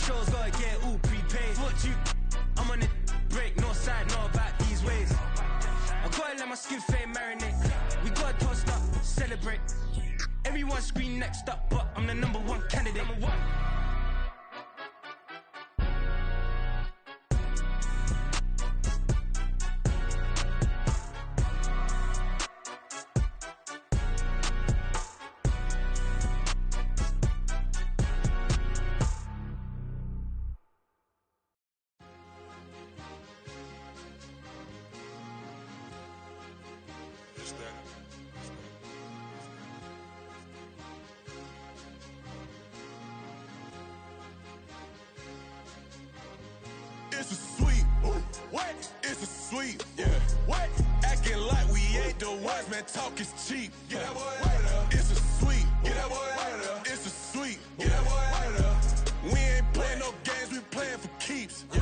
shows, gotta get all prepaid. What you, I'm on the break, no side, not about these ways. I gotta let my skin fade marinate. We gotta toast up, celebrate. Everyone scream next up, but I'm the number one candidate. Number one. It's a sweep. What? It's a sweep. Yeah. What? Acting like we ain't the ones, man. Talk is cheap. Get that boy out of there. It's a sweep. Get that boy out of there. It's a sweep. Get that boy out of there. We ain't playing no games, we playing for keeps. Yeah.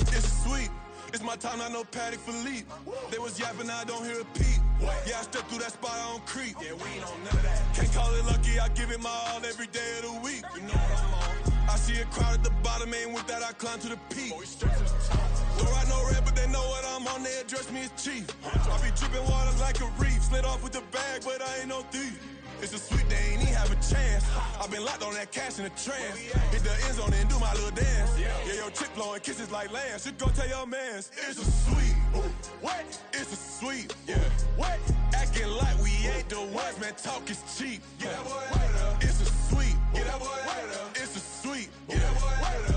It's a sweep. It's my time, not no Paddock Philippe. They was yapping, I don't hear a peep. Yeah, I step through that spot, I don't creep. Yeah, we ain't on none of that. Can't call it lucky, I give it my all every day of the week. You know what I'm on. I see a crowd at the bottom, and with that I climb to the peak. Throw out no red, but they know what I'm on, they address me as chief. I be dripping water like a reef, slid off with the bag, but I ain't no thief. It's a sweet, they ain't even have a chance. I been locked on that cash in a trance. Hit the end zone and do my little dance. Yeah, your chick blowing kisses like Lance. You go tell your mans. It's a sweet. What? It's a sweet. Yeah. What? Acting like we ain't the ones, man. Talk is cheap. Get that boy out of there. It's a sweet. Get that boy out of there. It's a sweet. Get that boy out of there.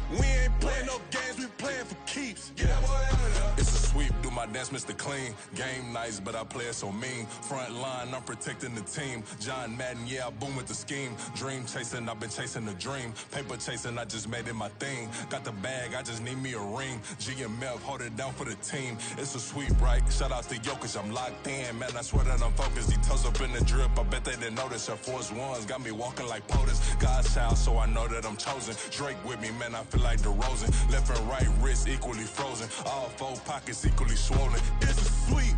We ain't playing no games, we playing for keeps. Get that boy out of there. It's a sweep, do my dance, Mr. Clean. Game nice, but I play it so mean. Front line, I'm protecting the team. John Madden, yeah, I boom with the scheme. Dream chasing, I've been chasing the dream. Paper chasing, I just made it my thing. Got the bag, I just need me a ring. GMF, hold it down for the team. It's a sweep, right? Shout out to Jokic, I'm locked in. Man, I swear that I'm focused. These toes up in the drip, I bet they didn't notice. Air Force Ones got me walking like POTUS. God's child, so I know that I'm chosen. Drake with me, man, I feel like DeRozan. Left and right wrist equally frozen. All four pockets equally swollen. It's a sweep.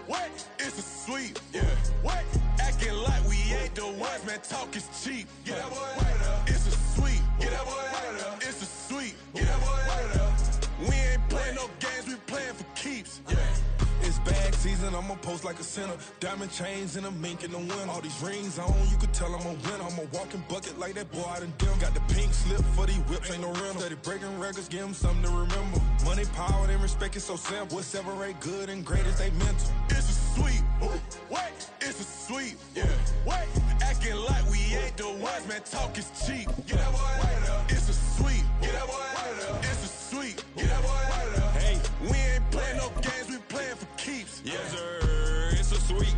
What? It's a sweep. Yeah. What? Acting like we ain't the ones, man. Talk is cheap. Get that boy out of there. It's a sweep. Get that boy out of there. It's a sweep. Get that boy out of there. We ain't playing no games, we playing for keeps. Yeah. It's bag season, I'ma post like a sinner. Diamond chains and a mink in the wind. All these rings on, you could tell I'm a winner. I'm a walking bucket like that boy out in dim. Got the pink slip for these whips, ain't no rental. Steady breaking records, give them something to remember. Money, power, and respect is so simple. What separate good and great is they mental. It's a sweep. What? It's a sweep. Yeah. What? Acting like we ain't the ones, man. Talk is cheap. Get that boy out of there. It's a sweep. Get that boy out of there. It's a sweep. Get that boy out of there. Hey, we ain't playing no games, we playing for keeps. Yes, sir. It's a sweep.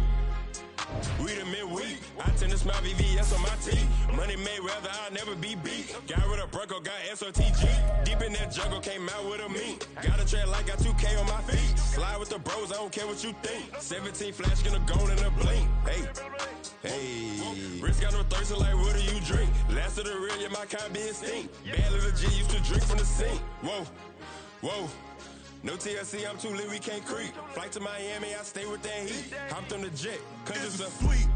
We the midweek. I tend to smile VVS on my teeth. Money made rather I'll never be beat. Got rid of Bronco, got SOTG. Deep in that jungle, came out with a meat. Got a trail like got 2K on my feet. Slide with the bros, I don't care what you think. 17 flash, gonna go in a blink. Hey. Hey, Rich got no thirst, like what do you drink? Last of the real, yeah, my kind be extinct. Bad little G used to drink from the sink. Whoa, whoa. No TLC, I'm too lit, we can't creep. Flight to Miami, I stay with that heat. Hopped on the jet, cause it's a sweep.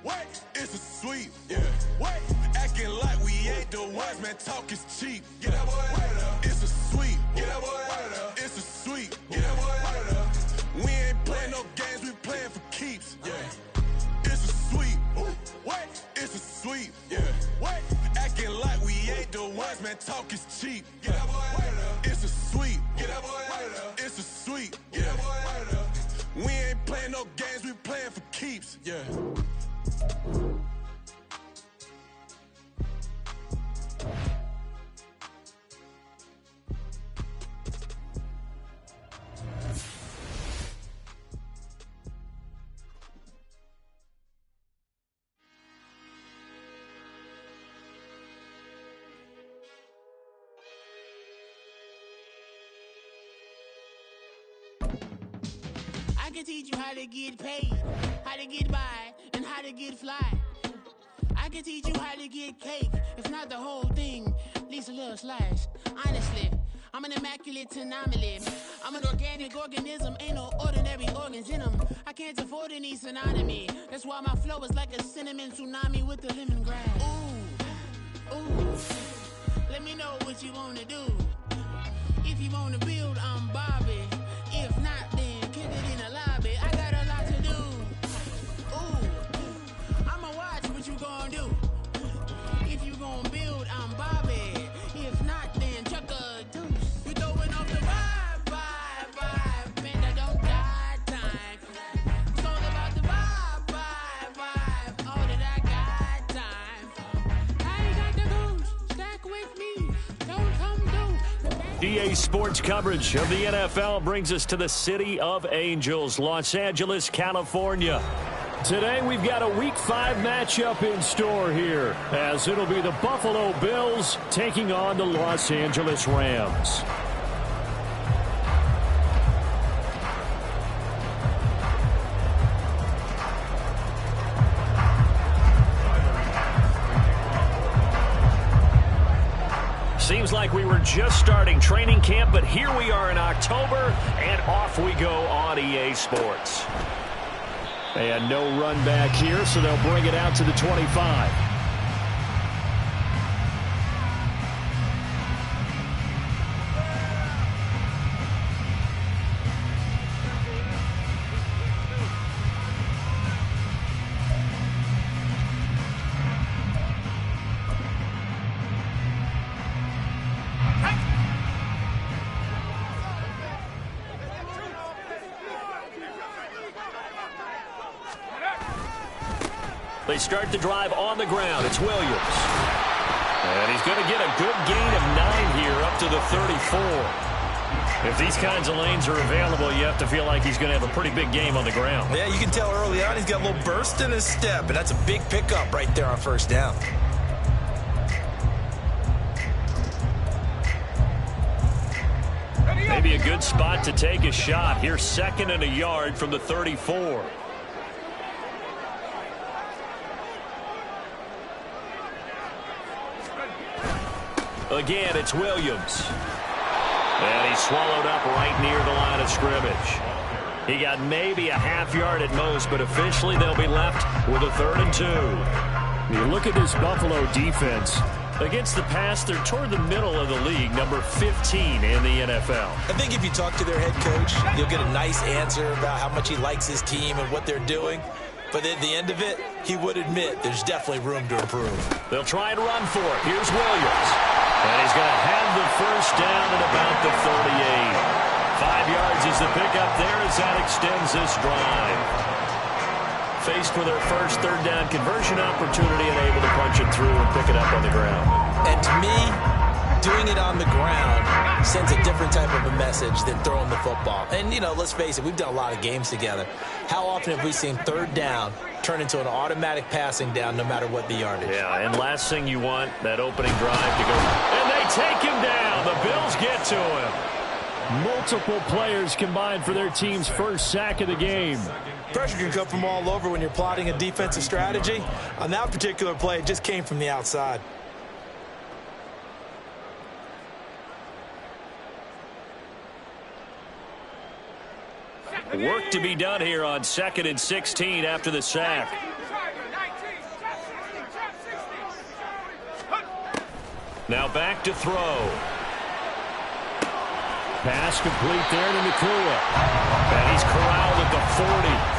What? It's a sweep. Yeah. What? Acting like we ain't the ones, man. Talk is cheap. Get that boy out of there. It's a sweep. Get that boy out of there. It's a sweep. Get that boy out of there. We ain't playing no games, we playing for keeps. Yeah. It's a sweep. What? It's a sweep. Yeah. What? Acting like we ain't the ones, man. Talk is cheap. Get that boy out of there. It's a sweep. Get that boy out of there. It's a sweep. Get that boy out of there. We ain't playing no games, we playing for keeps. Yeah. I can teach you how to get paid, how to get by, and how to get fly. I can teach you how to get cake, if not the whole thing, at least a little slice. Honestly, I'm an immaculate anomaly. I'm an organic organism, ain't no ordinary organs in them. I can't afford any synonymy. That's why my flow is like a cinnamon tsunami with the lemongrass. Ooh, ooh. Let what you wanna do. If you wanna build, I'm Bobby. If not, then kick it in the lobby. I got a lot to do. Ooh, I'ma watch what you gonna do. If you gonna build, I'm Bobby. If not, then chuck a deuce. You throwing off the vibe, man, I don't die time. It's all about the vibe, all that I got time. I ain't got the goose, stack with me, don't come through. EA Sports coverage of the NFL brings us to the City of Angels, Los Angeles, California. Today we've got a Week 5 matchup in store here, as it'll be the Buffalo Bills taking on the Los Angeles Rams. Seems like we were just starting training camp, but here we are in October, and off we go on EA Sports. And no run back here, so they'll bring it out to the 25. They start the drive on the ground. It's Williams. And he's going to get a good gain of 9 here up to the 34. If these kinds of lanes are available, you have to feel like he's going to have a pretty big game on the ground. Yeah, you can tell early on he's got a little burst in his step, and that's a big pickup right there on first down. Maybe a good spot to take a shot. Here's 2nd and a yard from the 34. Again, it's Williams. And he's swallowed up right near the line of scrimmage. He got maybe a half yard at most, but officially they'll be left with a 3rd and 2. You look at this Buffalo defense. Against the pass, they're toward the middle of the league, number 15 in the NFL. I think if you talk to their head coach, you'll get a nice answer about how much he likes his team and what they're doing. But at the end of it, he would admit there's definitely room to improve. They'll try and run for it. Here's Williams. And he's going to have the first down at about the 38. 5 yards is the pickup there as that extends this drive. Faced with their first 3rd down conversion opportunity and able to punch it through and pick it up on the ground. And to me, doing it on the ground sends a different type of a message than throwing the football. And, you know, let's face it, we've done a lot of games together. How often have we seen 3rd down turn into an automatic passing down no matter what the yardage? Yeah, and last thing you want, that opening drive to go. And they take him down. The Bills get to him. Multiple players combined for their team's first sack of the game. Pressure can come from all over when you're plotting a defensive strategy. On that particular play, it just came from the outside. Work to be done here on 2nd and 16 after the sack. Now back to throw. Pass complete there to Nakua. And he's corralled at the 40,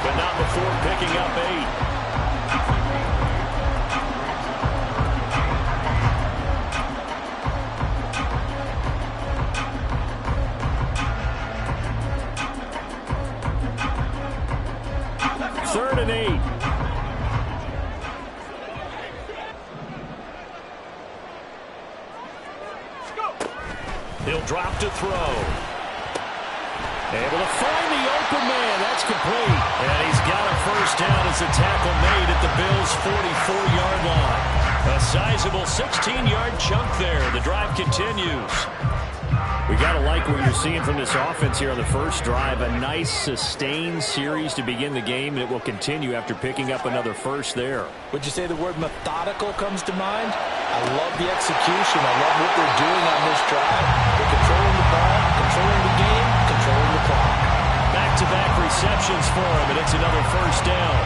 but not before picking up 8. Third and 8. He'll drop to throw. Able to find the open man. That's complete. And he's got a first down as the tackle made at the Bills' 44-yard line. A sizable 16-yard chunk there. The drive continues. We got to like what you're seeing from this offense here on the first drive. A nice sustained series to begin the game that will continue after picking up another first there. Would you say the word methodical comes to mind? I love the execution. I love what they're doing on this drive. They're controlling the ball, controlling the game, controlling the clock. Back-to-back receptions for him, and it's another first down.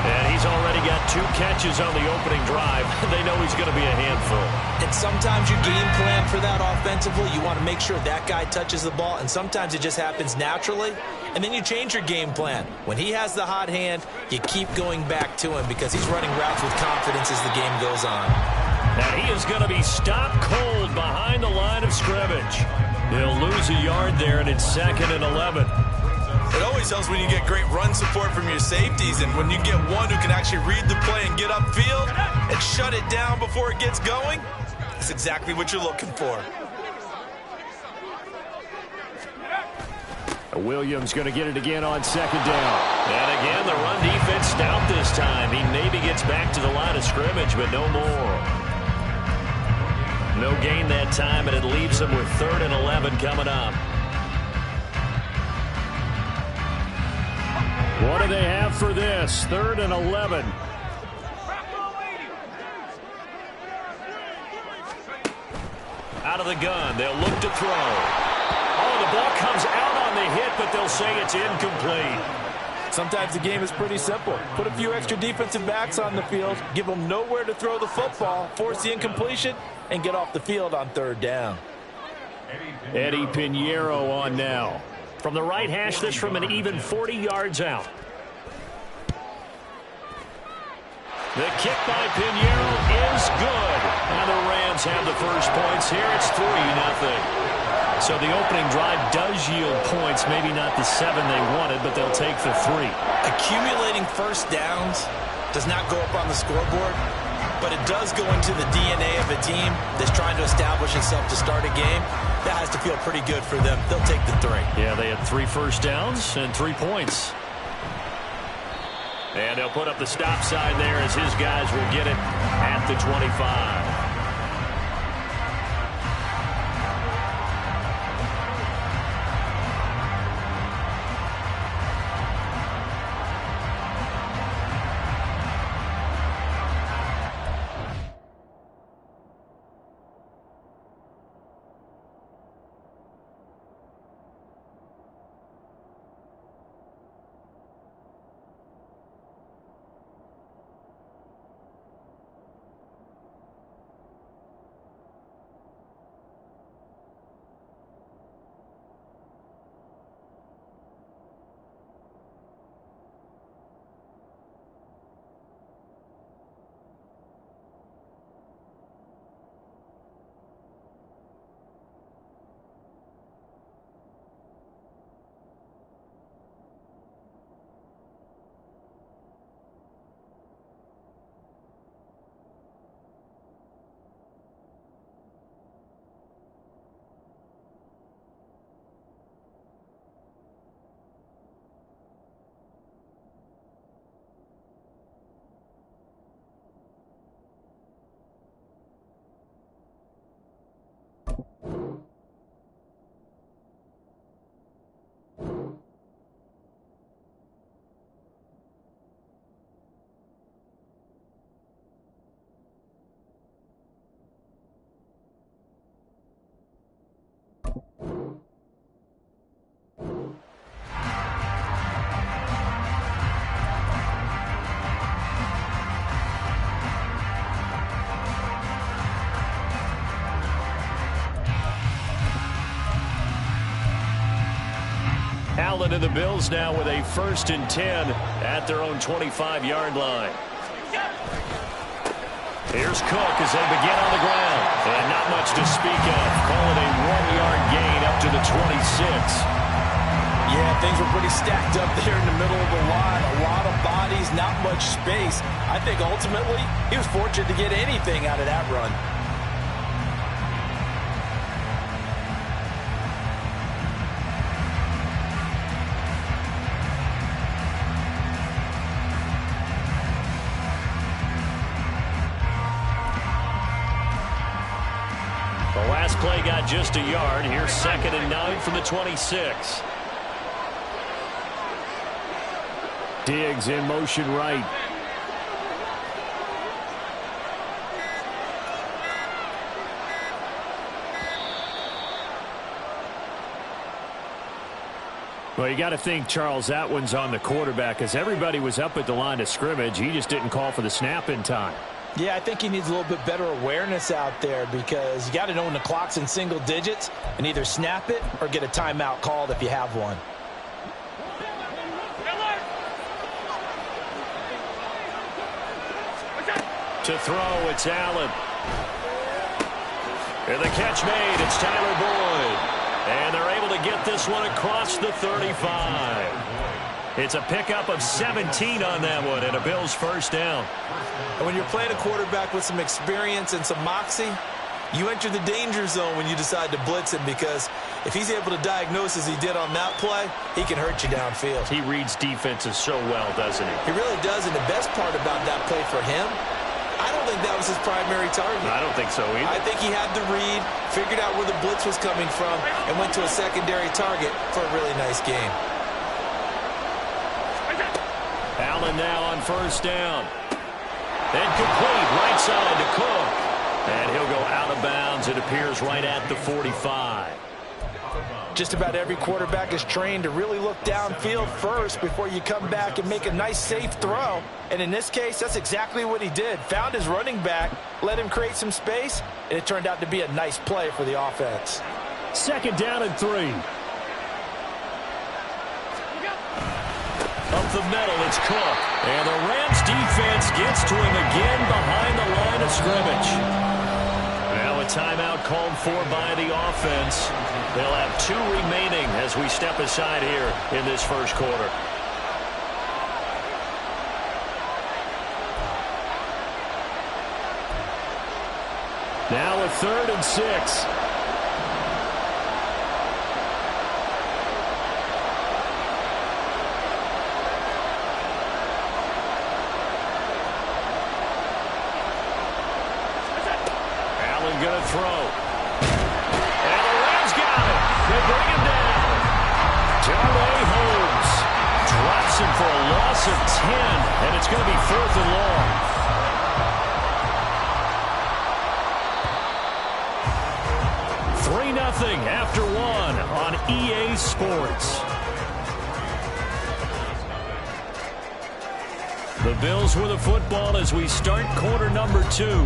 And he's already got 2 catches on the opening drive. They know he's going to be a handful. And sometimes you game plan for that offensively. You want to make sure that guy touches the ball, and sometimes it just happens naturally. And then you change your game plan. When he has the hot hand, you keep going back to him because he's running routes with confidence as the game goes on. And he is going to be stopped cold behind the line of scrimmage. He'll lose a yard there, and it's 2nd and 11. It always helps when you get great run support from your safeties, and when you get one who can actually read the play and get upfield and shut it down before it gets going, that's exactly what you're looking for. Williams going to get it again on 2nd down. And again, the run defense stout this time. He maybe gets back to the line of scrimmage, but no more. No gain that time, and it leaves him with 3rd and 11 coming up. What do they have for this? 3rd and 11. Out of the gun. They'll look to throw. Oh, the ball comes out on the hit, but they'll say it's incomplete. Sometimes the game is pretty simple. Put a few extra defensive backs on the field, give them nowhere to throw the football, force the incompletion, and get off the field on 3rd down. Eddie Pinheiro on now. From the right hash, this from an even 40 yards out. The kick by Pinheiro is good. And the Rams have the first points here. It's 3-0. So the opening drive does yield points. Maybe not the 7 they wanted, but they'll take the 3. Accumulating first downs does not go up on the scoreboard, but it does go into the DNA of a team that's trying to establish itself to start a game. That has to feel pretty good for them. They'll take the 3. Yeah, they had 3 first downs and 3 points. And they'll put up the stop sign there as his guys will get it at the 25. Allen and the Bills now with a 1st and 10 at their own 25-yard line. Here's Cook as they begin on the ground. And not much to speak of. Call it a 1-yard gain up to the 26. Yeah, things were pretty stacked up there in the middle of the line. A lot of bodies, not much space. I think ultimately he was fortunate to get anything out of that run. The last play got just a yard. Here's 2nd and 9 from the 26. Diggs in motion right. Well, you got to think, Charles, that one's on the quarterback because everybody was up at the line of scrimmage. He just didn't call for the snap in time. Yeah, I think he needs a little bit better awareness out there because you got to know when the clock's in single digits and either snap it or get a timeout called if you have one. To throw, it's Allen. And the catch made, it's Tyler Boyd. And they're able to get this one across the 35. It's a pickup of 17 on that one and a Bills first down. And when you're playing a quarterback with some experience and some moxie, you enter the danger zone when you decide to blitz him because if he's able to diagnose as he did on that play, he can hurt you downfield. He reads defenses so well, doesn't he? He really does, and the best part about that play for him, I don't think that was his primary target. I don't think so either. I think he had the read, figured out where the blitz was coming from, and went to a secondary target for a really nice game. Allen now on first down. And complete right side to Cook. And he'll go out of bounds. It appears right at the 45. Just about every quarterback is trained to really look downfield first before you come back and make a nice, safe throw. And in this case, that's exactly what he did. Found his running back, let him create some space, and it turned out to be a nice play for the offense. Second down and 3. Up the middle, it's Cook. And the Rams defense gets to him again behind the line of scrimmage. Now a timeout called for by the offense. They'll have 2 remaining as we step aside here in this first quarter. Now a 3rd and 6. Going to throw. And the Rams got it. They bring him down. Darnay Holmes drops him for a loss of 10, and it's going to be 4th and long. $3-0 after 1 on EA Sports. The Bills with the football as we start quarter number 2.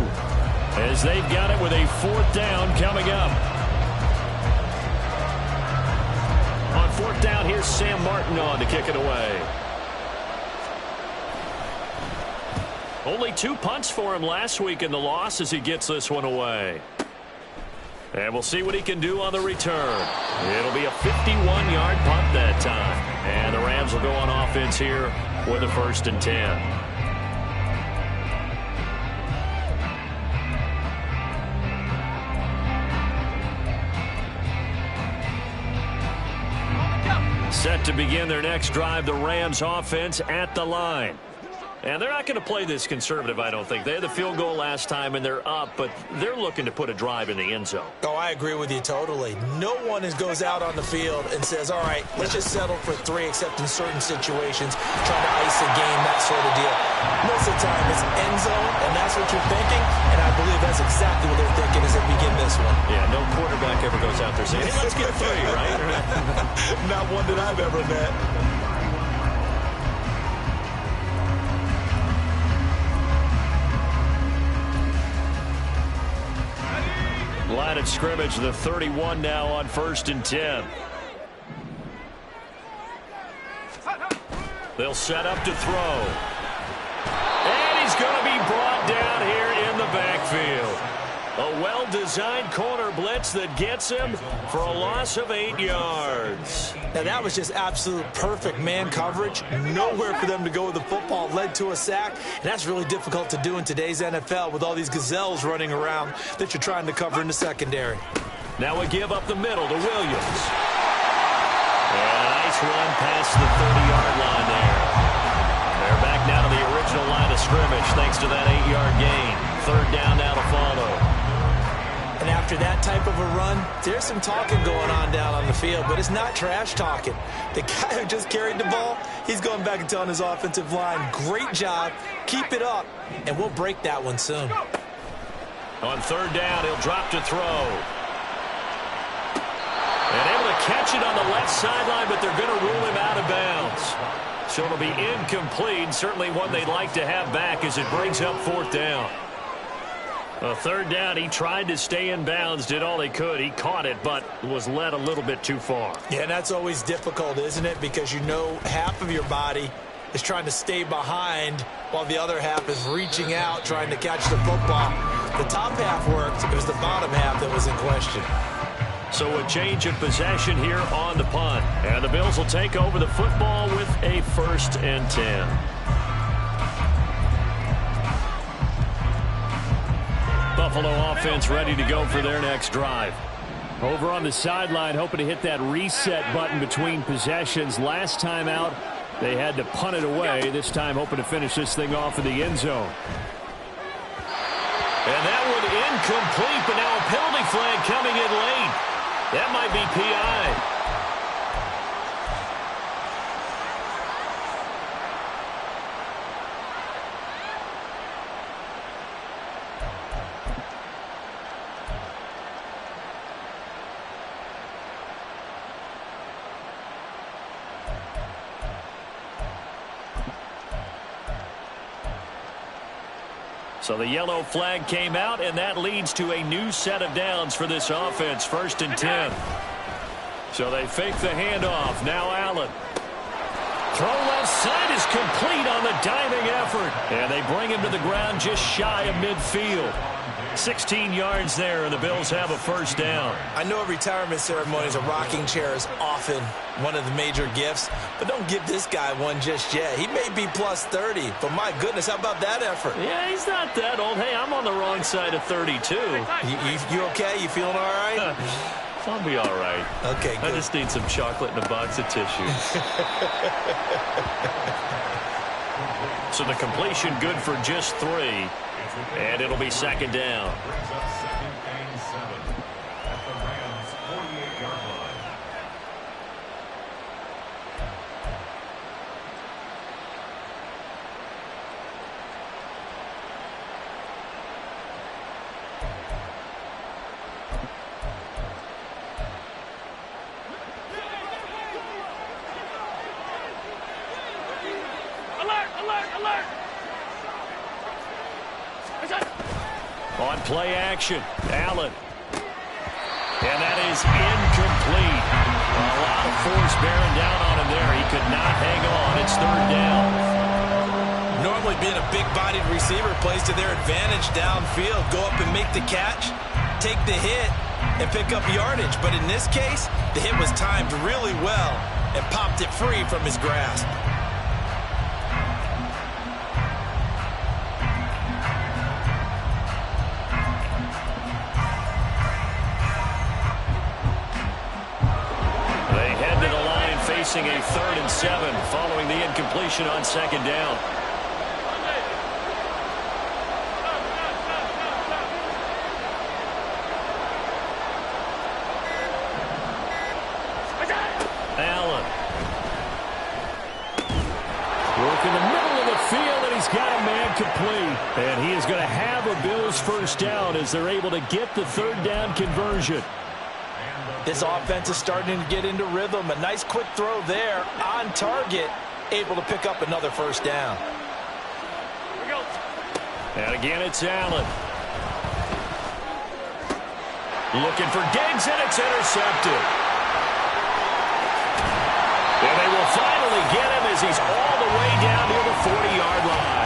As they've got it with a 4th down coming up. On 4th down, here's Sam Martin on to kick it away. Only 2 punts for him last week in the loss as he gets this one away. And we'll see what he can do on the return. It'll be a 51-yard punt that time. And the Rams will go on offense here with a 1st and 10. Set to begin their next drive, the Rams offense at the line. And they're not going to play this conservative, I don't think. They had the field goal last time, and they're up, but they're looking to put a drive in the end zone. Oh, I agree with you totally. No one goes out on the field and says, all right, let's just settle for 3, except in certain situations, trying to ice a game, that sort of deal. Most of the time, it's end zone, and that's what you're thinking, and I believe that's exactly what they're thinking as they begin this one. Yeah, no quarterback ever goes out there saying, hey, let's get 3, right? Not one that I've ever met. Line of scrimmage, the 31 now on 1st and 10. They'll set up to throw. And he's going to be brought down here in the backfield. A well-designed corner blitz that gets him for a loss of 8 yards. Now, that was just absolute perfect man coverage. Nowhere for them to go with the football. Led to a sack. And that's really difficult to do in today's NFL with all these gazelles running around that you're trying to cover in the secondary. Now a give up the middle to Williams. And a nice run past the 30-yard line there. They're back now to the original line of scrimmage thanks to that 8-yard gain. 3rd down now to follow. And after that type of a run, there's some talking going on down on the field, but it's not trash talking. The guy who just carried the ball, he's going back and telling his offensive line, great job, keep it up, and we'll break that one soon. On 3rd down, he'll drop to throw. And able to catch it on the left sideline, but they're going to rule him out of bounds. So it'll be incomplete, certainly one they'd like to have back as it brings up 4th down. A 3rd down, he tried to stay in bounds, did all he could. He caught it, but was led a little bit too far. Yeah, and that's always difficult, isn't it? Because you know half of your body is trying to stay behind while the other half is reaching out, trying to catch the football. The top half worked. It was the bottom half that was in question. So a change of possession here on the punt. And the Bills will take over the football with a 1st and 10. Buffalo offense ready to go for their next drive. Over on the sideline, hoping to hit that reset button between possessions. Last time out, they had to punt it away. This time hoping to finish this thing off in the end zone. And that one incomplete, but now a penalty flag coming in late. That might be PI. So the yellow flag came out, and that leads to a new set of downs for this offense. 1st and 10. So they fake the handoff. Now Allen. Throw left side is complete on the diving effort. And they bring him to the ground just shy of midfield. 16 yards there, and the Bills have a 1st down. I know at retirement ceremonies, a rocking chair is often one of the major gifts, but don't give this guy one just yet. He may be plus 30, but my goodness, how about that effort? Yeah, he's not that old. Hey, I'm on the wrong side of 32. You okay? You feeling all right? I'll be all right. Okay, good. I just need some chocolate and a box of tissues. So the completion good for just 3. And it'll be 2nd down. On play action, Allen. And that is incomplete. A lot of force bearing down on him there. He could not hang on. It's 3rd down. Normally being a big-bodied receiver plays to their advantage downfield. Go up and make the catch, take the hit, and pick up yardage. But in this case, the hit was timed really well and popped it free from his grasp. Facing a 3rd and 7 following the incompletion on 2nd down. Allen. Work in the middle of the field, and he's got a man complete. And he is going to have a Bills 1st down as they're able to get the 3rd down conversion. This offense is starting to get into rhythm. A nice quick throw there on target, able to pick up another 1st down. And again, it's Allen. Looking for Diggs, and it's intercepted. And they will finally get him as he's all the way down near the 40-yard line.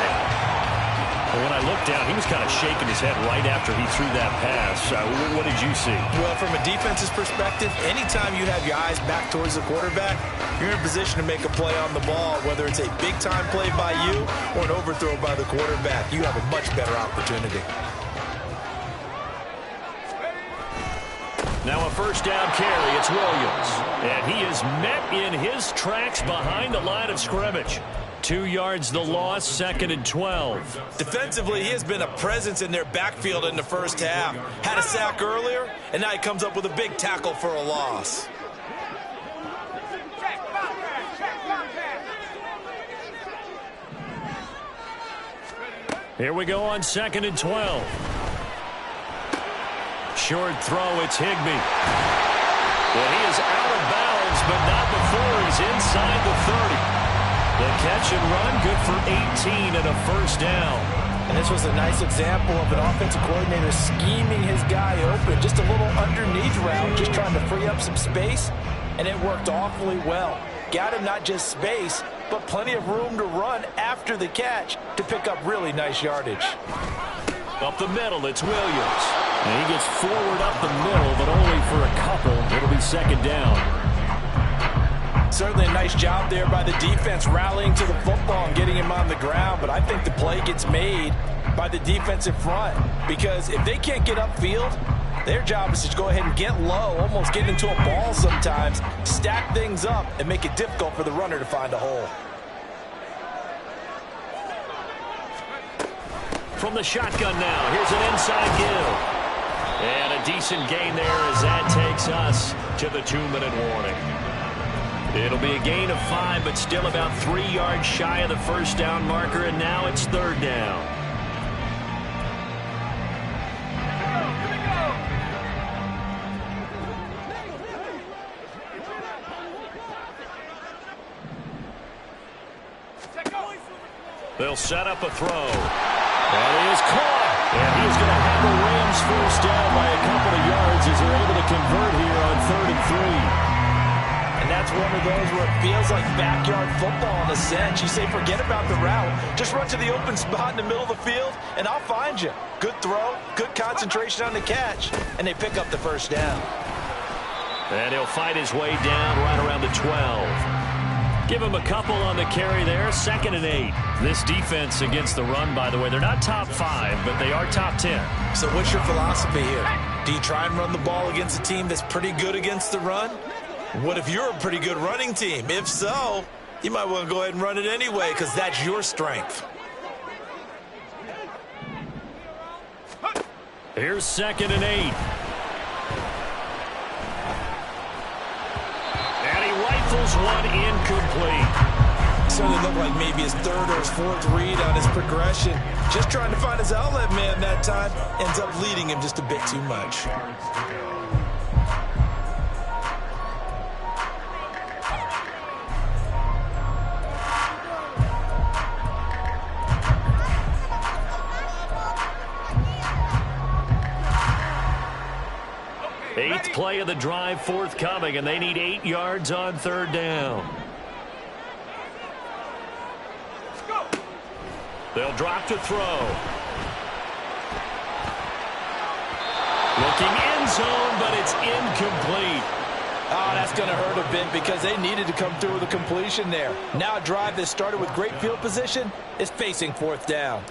When I looked down, he was kind of shaking his head right after he threw that pass. What did you see? Well, from a defense's perspective, anytime you have your eyes back towards the quarterback, you're in a position to make a play on the ball, whether it's a big-time play by you or an overthrow by the quarterback. You have a much better opportunity. Now a 1st down carry. It's Williams. And he is met in his tracks behind the line of scrimmage. 2 yards the loss, 2nd and 12. Defensively, he has been a presence in their backfield in the 1st half. Had a sack earlier, and now he comes up with a big tackle for a loss. Here we go on 2nd and 12. Short throw, it's Higbee. And he is out of bounds, but not before he's inside the 30. The catch and run, good for 18 and a first down. And this was a nice example of an offensive coordinator scheming his guy open. Just a little underneath route, just trying to free up some space, and it worked awfully well. Got him not just space, but plenty of room to run after the catch to pick up really nice yardage. Up the middle, it's Williams. And he gets forward up the middle, but only for a couple. It'll be second down. Certainly a nice job there by the defense rallying to the football and getting him on the ground, but I think the play gets made by the defensive front because if they can't get upfield, their job is to go ahead and get low, almost get into a ball sometimes, stack things up, and make it difficult for the runner to find a hole. From the shotgun now, here's an inside give. And a decent gain there as that takes us to the 2-minute warning. It'll be a gain of 5, but still about 3 yards shy of the first down marker, and now it's third down. They'll set up a throw. And he is caught. And he's going to have the Rams first down by a couple of yards as they're able to convert here on 3rd and 3. And that's one of those where it feels like backyard football in a sense. You say forget about the route. Just run to the open spot in the middle of the field, and I'll find you. Good throw, good concentration on the catch, and they pick up the first down. And he'll fight his way down right around the 12. Give him a couple on the carry there, 2nd and 8. This defense against the run, by the way, they're not top 5, but they are top 10. So what's your philosophy here? Do you try and run the ball against a team that's pretty good against the run? What if you're a pretty good running team? If so, you might want to go ahead and run it anyway because that's your strength. Here's 2nd and 8. And he rifles one incomplete. Certainly looked like maybe his 3rd or his 4th read on his progression. Just trying to find his outlet man that time. Ends up leading him just a bit too much. Eighth play of the drive forthcoming, and they need 8 yards on 3rd down. They'll drop to throw. Looking end zone, but it's incomplete. Oh, that's going to hurt a bit because they needed to come through with a completion there. Now a drive that started with great field position is facing 4th down.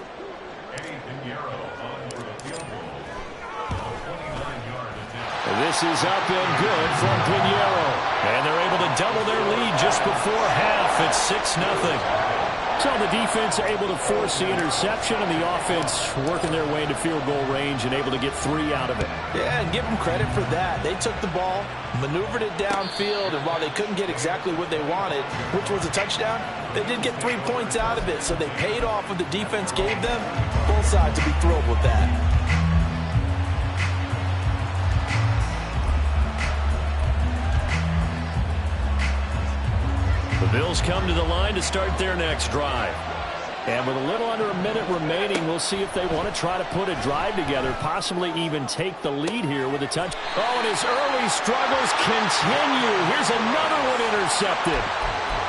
This is up and good from Pinheiro. And they're able to double their lead just before half. It's 6-0. So the defense able to force the interception, and the offense working their way into field goal range and able to get 3 out of it. Yeah, and give them credit for that. They took the ball, maneuvered it downfield, and while they couldn't get exactly what they wanted, which was a touchdown, they did get 3 points out of it. So they paid off what the defense gave them. Both sides to be thrilled with that. The Bills come to the line to start their next drive. And with a little under a minute remaining, we'll see if they want to try to put a drive together, possibly even take the lead here with a touch. Oh, and his early struggles continue. Here's another one intercepted.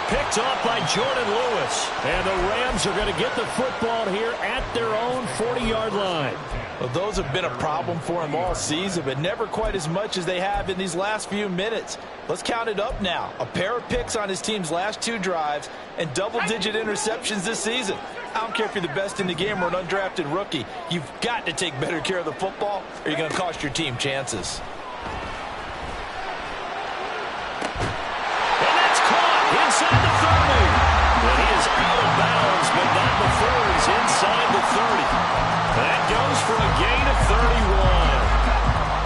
Picked off by Jordan Lewis. And the Rams are going to get the football here at their own 40-yard line. Well, those have been a problem for him all season, but never quite as much as they have in these last few minutes. Let's count it up now. A pair of picks on his team's last 2 drives and double-digit interceptions this season. I don't care if you're the best in the game or an undrafted rookie. You've got to take better care of the football or you're going to cost your team chances. And that's caught inside the 30. And he is out of bounds, but not before he's inside the 30. That goes for a gain of 31.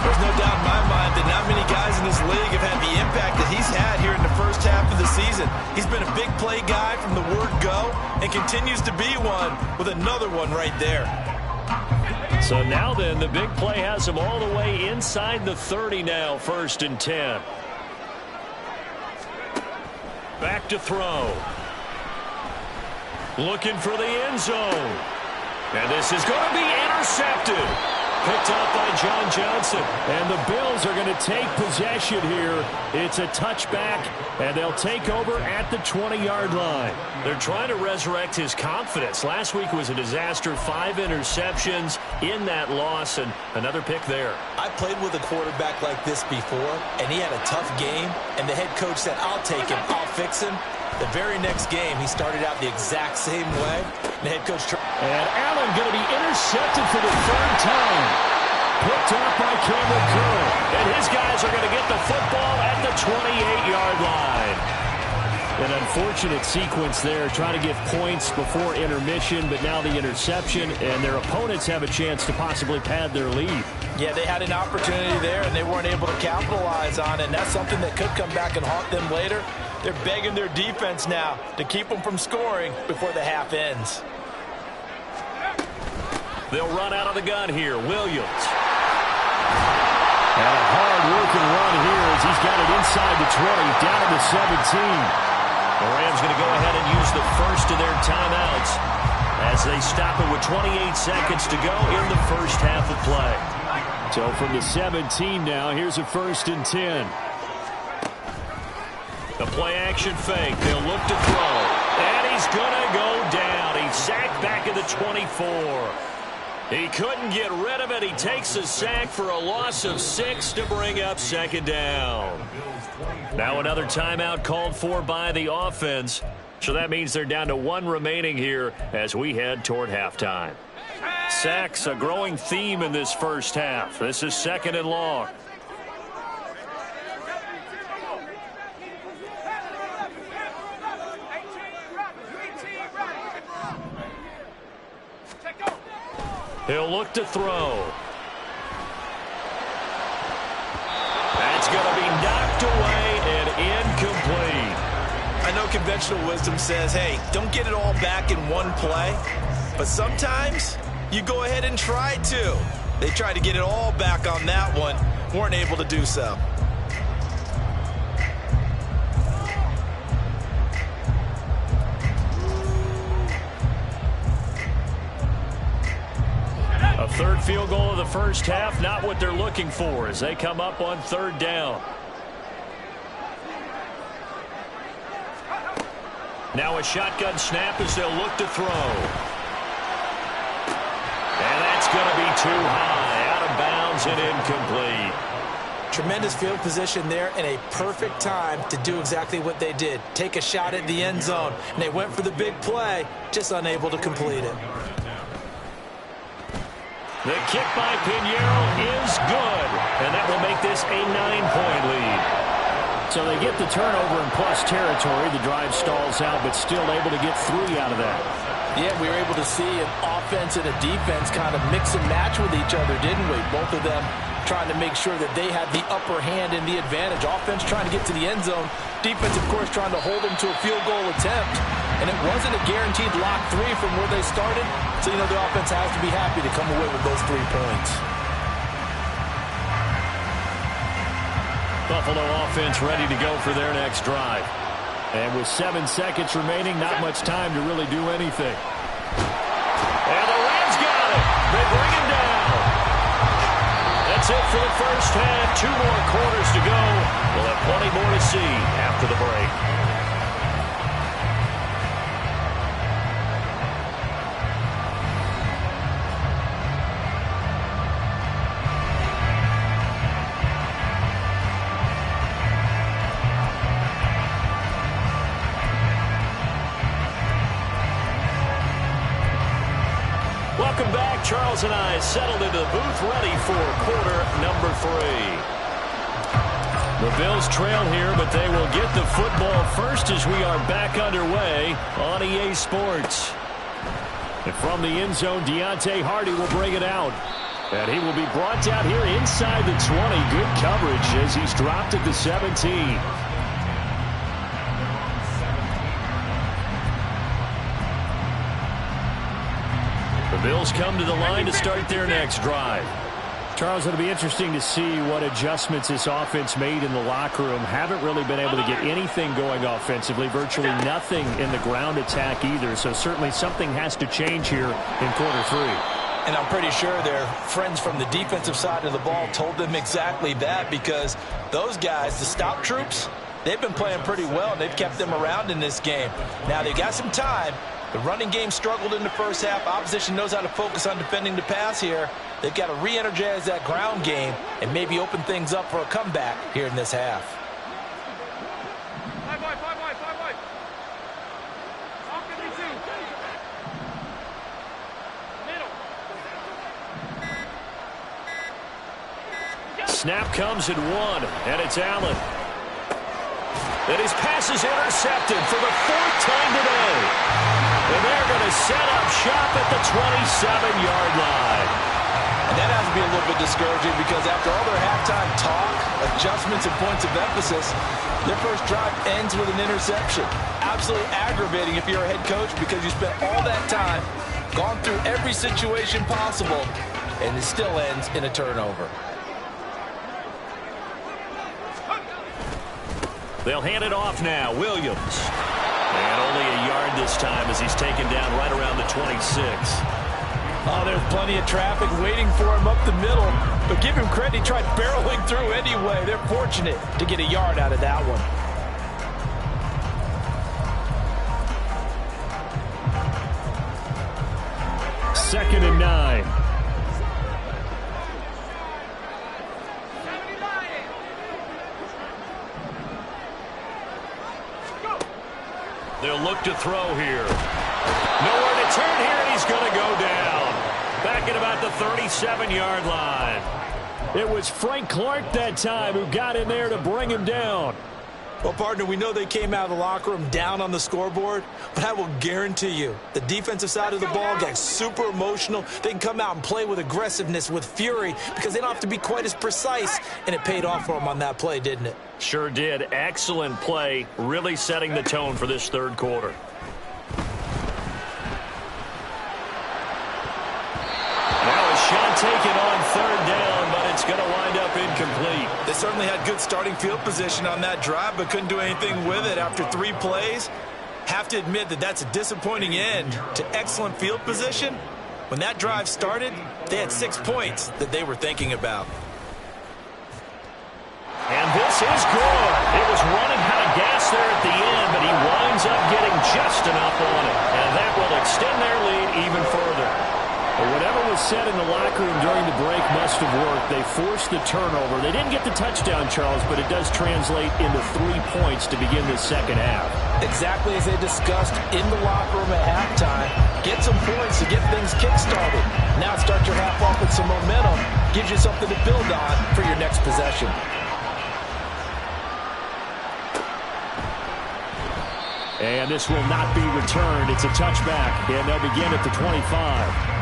There's no doubt in my mind that not many guys in this league have had the impact that he's had here in the first half of the season. He's been a big play guy from the word go and continues to be one with another one right there. So now then, the big play has him all the way inside the 30 now, 1st and 10. Back to throw. Looking for the end zone. And this is going to be intercepted. Picked up by John Johnson. And the Bills are going to take possession here. It's a touchback, and they'll take over at the 20-yard line. They're trying to resurrect his confidence. Last week was a disaster. 5 interceptions in that loss, and another pick there. I played with a quarterback like this before, and he had a tough game, and the head coach said, I'll take him, I'll fix him. The very next game, he started out the exact same way. The head coach... And Allen going to be intercepted for the 3rd time. Picked up by Cameron Curl. And his guys are going to get the football at the 28-yard line. An unfortunate sequence there, trying to get points before intermission, but now the interception, and their opponents have a chance to possibly pad their lead. Yeah, they had an opportunity there, and they weren't able to capitalize on it, and that's something that could come back and haunt them later. They're begging their defense now to keep them from scoring before the half ends. They'll run out of the gun here. Williams. And a hard-working run here as he's got it inside the 20, down to the 17. The Rams going to go ahead and use the first of their timeouts as they stop it with 28 seconds to go in the first half of play. So from the 17 now, here's a 1st and 10. The play-action fake. They'll look to throw. And he's going to go down. He's sacked back at the 24. He couldn't get rid of it. He takes a sack for a loss of 6 to bring up 2nd down. Now another timeout called for by the offense. So that means they're down to 1 remaining here as we head toward halftime. Sacks, a growing theme in this first half. This is 2nd and long. He'll look to throw. That's going to be knocked away and incomplete. I know conventional wisdom says, hey, don't get it all back in one play. But sometimes you go ahead and try to. They tried to get it all back on that one. Weren't able to do so. A 3rd field goal of the first half, not what they're looking for as they come up on 3rd down. Now a shotgun snap as they'll look to throw. And that's going to be too high, out of bounds and incomplete. Tremendous field position there and a perfect time to do exactly what they did. Take a shot at the end zone. And they went for the big play, just unable to complete it. The kick by Pinheiro is good, and that will make this a 9-point lead. So they get the turnover in plus territory. The drive stalls out, but still able to get 3 out of that. Yeah, we were able to see an offense and a defense kind of mix and match with each other, didn't we? Both of them trying to make sure that they had the upper hand and the advantage. Offense trying to get to the end zone. Defense, of course, trying to hold them to a field goal attempt. And it wasn't a guaranteed lock 3 from where they started. So, you know, the offense has to be happy to come away with those 3 points. Buffalo offense ready to go for their next drive. And with 7 seconds remaining, not much time to really do anything. And the Rams got it. They bring him down. That's it for the first half. 2 more quarters to go. We'll have plenty more to see after the break. Welcome back. Charles and I settled into the booth ready for quarter number 3. The Bills trail here, but they will get the football first as we are back underway on EA Sports. And from the end zone, Deontay Hardy will bring it out. And he will be brought down here inside the 20. Good coverage as he's dropped at the 17. The Bills come to the line to start their next drive. Charles, it'll be interesting to see what adjustments this offense made in the locker room. Haven't really been able to get anything going offensively, virtually nothing in the ground attack either. So certainly something has to change here in quarter 3. And I'm pretty sure their friends from the defensive side of the ball told them exactly that, because those guys, the stout troops, they've been playing pretty well, and they've kept them around in this game. Now, they've got some time. The running game struggled in the first half. Opposition knows how to focus on defending the pass here. They've got to re-energize that ground game and maybe open things up for a comeback here in this half. Snap comes at 1, and it's Allen. And his pass is intercepted for the 4th time today. And they're going to set up shop at the 27-yard line. And that has to be a little bit discouraging, because after all their halftime talk, adjustments, and points of emphasis, their first drive ends with an interception. Absolutely aggravating if you're a head coach, because you spent all that time, gone through every situation possible, and it still ends in a turnover. They'll hand it off now. Williams. And only a yard this time as he's taken down right around the 26. Oh, there's plenty of traffic waiting for him up the middle. But give him credit, he tried barreling through anyway. They're fortunate to get a yard out of that one. Second and 9. They'll look to throw here. Nowhere to turn here, and he's going to go down. Back at about the 37-yard line. It was Frank Clark that time who got in there to bring him down. Well, partner, we know they came out of the locker room down on the scoreboard, but I will guarantee you the defensive side of the ball got super emotional. They can come out and play with aggressiveness, with fury, because they don't have to be quite as precise, and it paid off for them on that play, didn't it? Sure did. Excellent play, really setting the tone for this third quarter. Now a shot taken on third down, but it's going to wind up incomplete. They certainly had good starting field position on that drive, but couldn't do anything with it after 3 plays. Have to admit that that's a disappointing end to excellent field position. When that drive started, they had 6 points that they were thinking about. And this is good. It was running out of gas there at the end, but he winds up getting just enough on it. And that will extend their lead even further. But whatever was said in the locker room during the break must have worked. They forced the turnover. They didn't get the touchdown, Charles, but it does translate into 3 points to begin the second half. Exactly as they discussed in the locker room at halftime. Get some points to get things kick-started. Now start your half off with some momentum. Gives you something to build on for your next possession. And this will not be returned. It's a touchback, and they'll begin at the 25.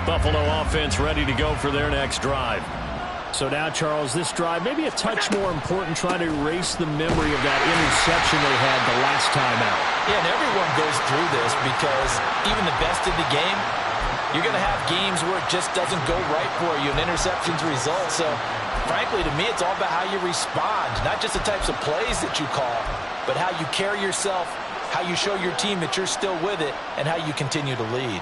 Buffalo offense ready to go for their next drive. So now, Charles, this drive maybe a touch more important, trying to erase the memory of that interception they had the last time out. Yeah, and everyone goes through this, because even the best in the game, you're going to have games where it just doesn't go right for you, and interceptions result. So, frankly, to me, it's all about how you respond, not just the types of plays that you call, but how you carry yourself, how you show your team that you're still with it, and how you continue to lead.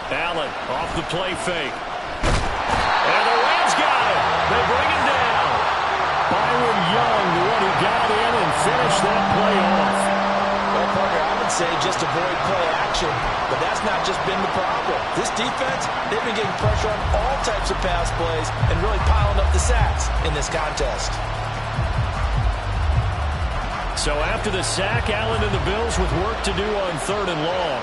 Allen off the play fake. And the Rams got him. They bring him down. Byron Young, the one who got in and finished that play off. Well, partner, I would say just avoid play action, but that's not just been the problem. This defense, they've been getting pressure on all types of pass plays and really piling up the sacks in this contest. So after the sack, Allen and the Bills with work to do on 3rd and long.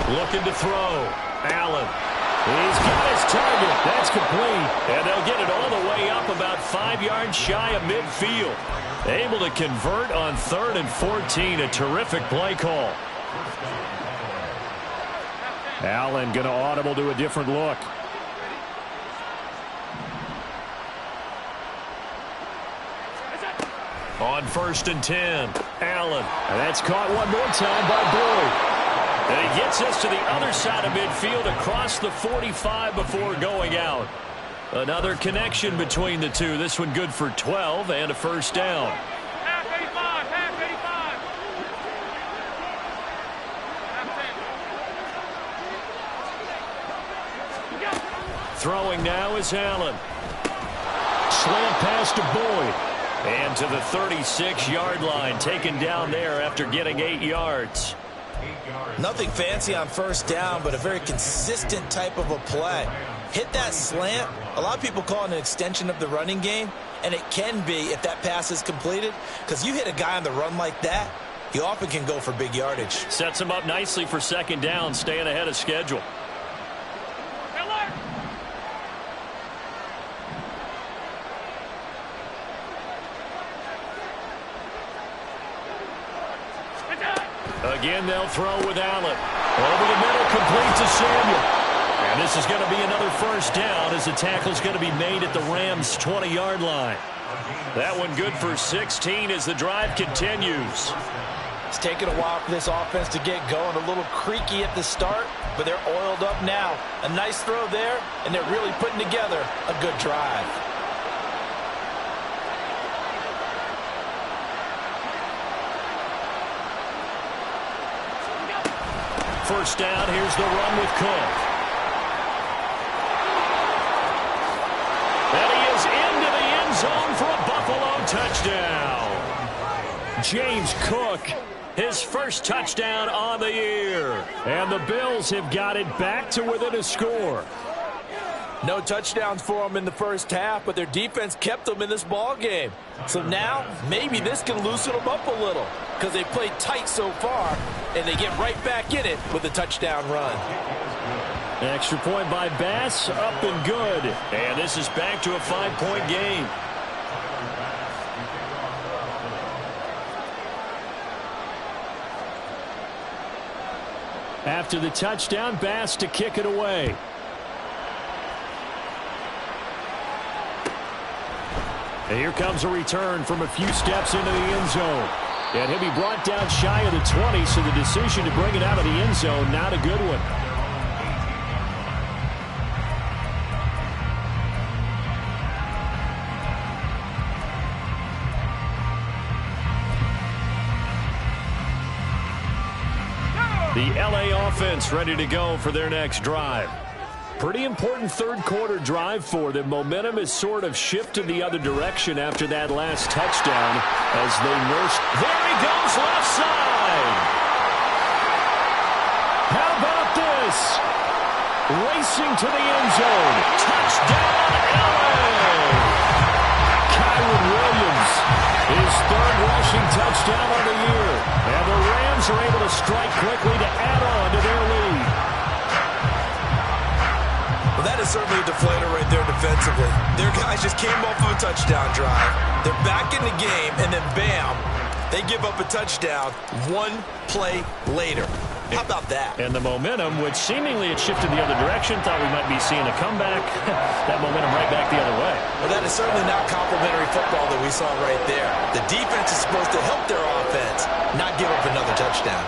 Looking to throw. Allen. He's got his target. That's complete. And they'll get it all the way up about 5 yards shy of midfield. Able to convert on 3rd and 14. A terrific play call. Allen going to audible to a different look. On 1st and 10, Allen. And that's caught one more time by Boyd. And he gets us to the other side of midfield across the 45 before going out. Another connection between the two. This one good for 12 and a first down. Half 85, half 85. Throwing now is Allen. Slant pass to Boyd. And to the 36-yard line, taken down there after getting 8 yards. Nothing fancy on first down, but a very consistent type of a play. Hit that slant. A lot of people call it an extension of the running game, and it can be if that pass is completed, because you hit a guy on the run like that, he often can go for big yardage. Sets him up nicely for second down, staying ahead of schedule. Again, they'll throw with Allen. Over the middle, complete to Samuel. And this is going to be another first down as the tackle's going to be made at the Rams' 20-yard line. That one good for 16 as the drive continues. It's taken a while for this offense to get going. A little creaky at the start, but they're oiled up now. A nice throw there, and they're really putting together a good drive. First down, here's the run with Cook. And he is into the end zone for a Buffalo touchdown. James Cook, his first touchdown on the year. And the Bills have got it back to within a score. No touchdowns for them in the first half, but their defense kept them in this ball game. So now, maybe this can loosen them up a little because they played tight so far, and they get right back in it with a touchdown run. Extra point by Bass, up and good. And this is back to a 5-point game. After the touchdown, Bass to kick it away. And here comes a return from a few steps into the end zone. And he'll be brought down shy of the 20, so the decision to bring it out of the end zone, not a good one. The LA offense ready to go for their next drive. Pretty important third quarter drive for them. Momentum has sort of shifted the other direction after that last touchdown as they nurse. There he goes, left side. How about this? Racing to the end zone. Touchdown, LA. Kyren Williams, his third rushing touchdown of the year. And the Rams are able to strike quickly to add on to their lead. Well, that is certainly a deflator right there defensively. Their guys just came off of a touchdown drive. They're back in the game, and then bam, they give up a touchdown one play later. How about that? And the momentum, which seemingly had shifted the other direction, thought we might be seeing a comeback. That momentum right back the other way. Well, that is certainly not complimentary football that we saw right there. The defense is supposed to help their offense, not give up another touchdown.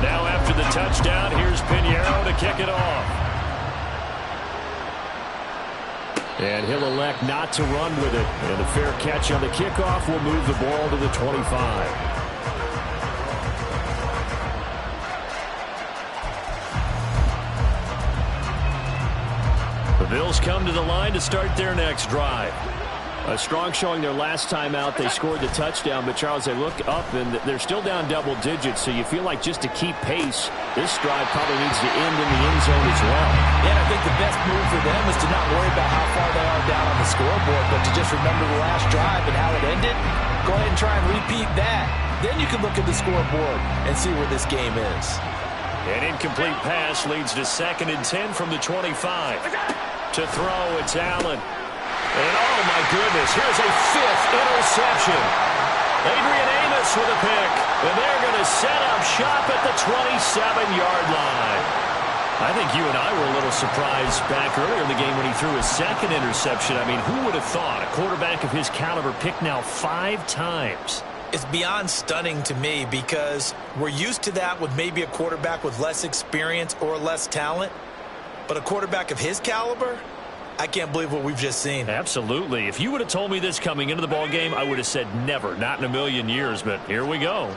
Now after the touchdown, here's Pinheiro to kick it off. And he'll elect not to run with it. And a fair catch on the kickoff will move the ball to the 25. The Bills come to the line to start their next drive. A strong showing their last time out. They scored the touchdown, but Charles, they look up and they're still down double digits, so you feel like just to keep pace, this drive probably needs to end in the end zone as well. Yeah, I think the best move for them is to not worry about how far they are down on the scoreboard, but to just remember the last drive and how it ended. Go ahead and try and repeat that. Then you can look at the scoreboard and see where this game is. An incomplete pass leads to 2nd and 10 from the 25. To throw, it's Allen. And oh my goodness, here's a 5th interception. Adrian Amos with a pick. And they're going to set up shop at the 27-yard line. I think you and I were a little surprised back earlier in the game when he threw his 2nd interception. I mean, who would have thought a quarterback of his caliber picked now 5 times? It's beyond stunning to me because we're used to that with maybe a quarterback with less experience or less talent. But a quarterback of his caliber, I can't believe what we've just seen. Absolutely. If you would have told me this coming into the ball game, I would have said never, not in a million years. But here we go.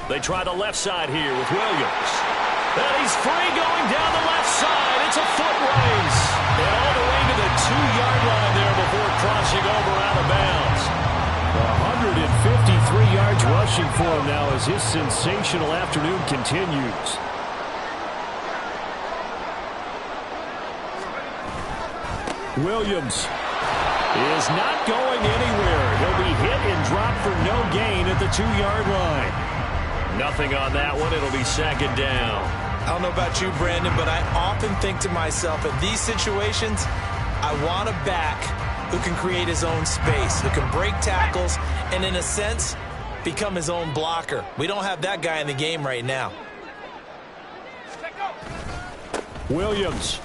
They try the left side here with Williams. And he's free going down the left side. It's a foot race. And all the way to the 2-yard line there before crossing over out of bounds. 153 yards rushing for him now as his sensational afternoon continues. Williams is not going anywhere. He'll be hit and dropped for no gain at the 2-yard line. Nothing on that one. It'll be 2nd down. I don't know about you, Brandon, but I often think to myself, in these situations, I want a back who can create his own space, who can break tackles, and in a sense, become his own blocker. We don't have that guy in the game right now. Williams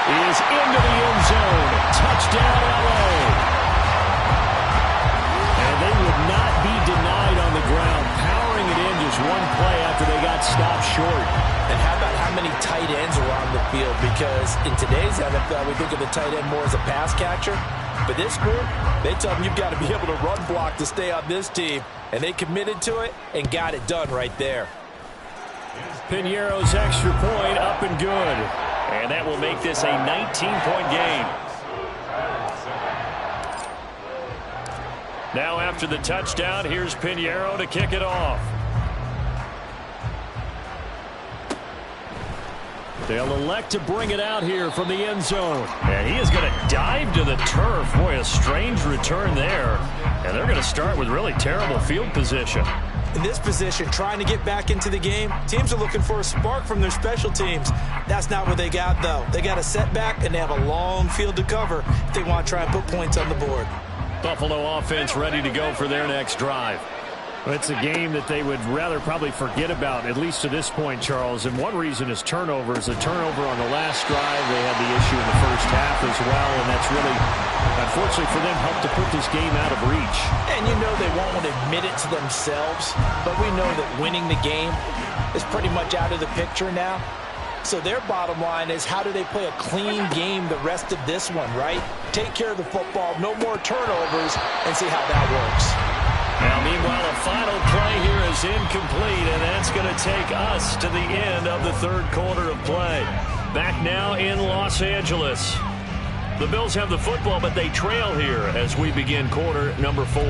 is into the end zone. Touchdown, LA. And they would not be denied on the ground, powering it in just one play after they got stopped short. And how about how many tight ends are on the field? Because in today's NFL, we think of the tight end more as a pass catcher. But this group, they tell them you've got to be able to run block to stay on this team. And they committed to it and got it done right there. Piñeiro's extra point up and good. And that will make this a 19-point game. Now after the touchdown, here's Piñeiro to kick it off. They'll elect to bring it out here from the end zone. And he is going to dive to the turf. Boy, a strange return there. And they're going to start with really terrible field position. In this position, trying to get back into the game, teams are looking for a spark from their special teams. That's not what they got, though. They got a setback, and they have a long field to cover if they want to try and put points on the board. Buffalo offense ready to go for their next drive. Well, it's a game that they would rather probably forget about, at least to this point, Charles. And one reason is turnovers. A turnover on the last drive. They had the issue in the first half as well, and that's really, unfortunately for them, helped to put this game out of reach. And you know they won't want to admit it to themselves, but we know that winning the game is pretty much out of the picture now. So their bottom line is, how do they play a clean game the rest of this one, right? Take care of the football, no more turnovers, and see how that works. Now, meanwhile, a final play here is incomplete, and that's going to take us to the end of the third quarter of play. Back now in Los Angeles. The Bills have the football, but they trail here as we begin quarter number 4.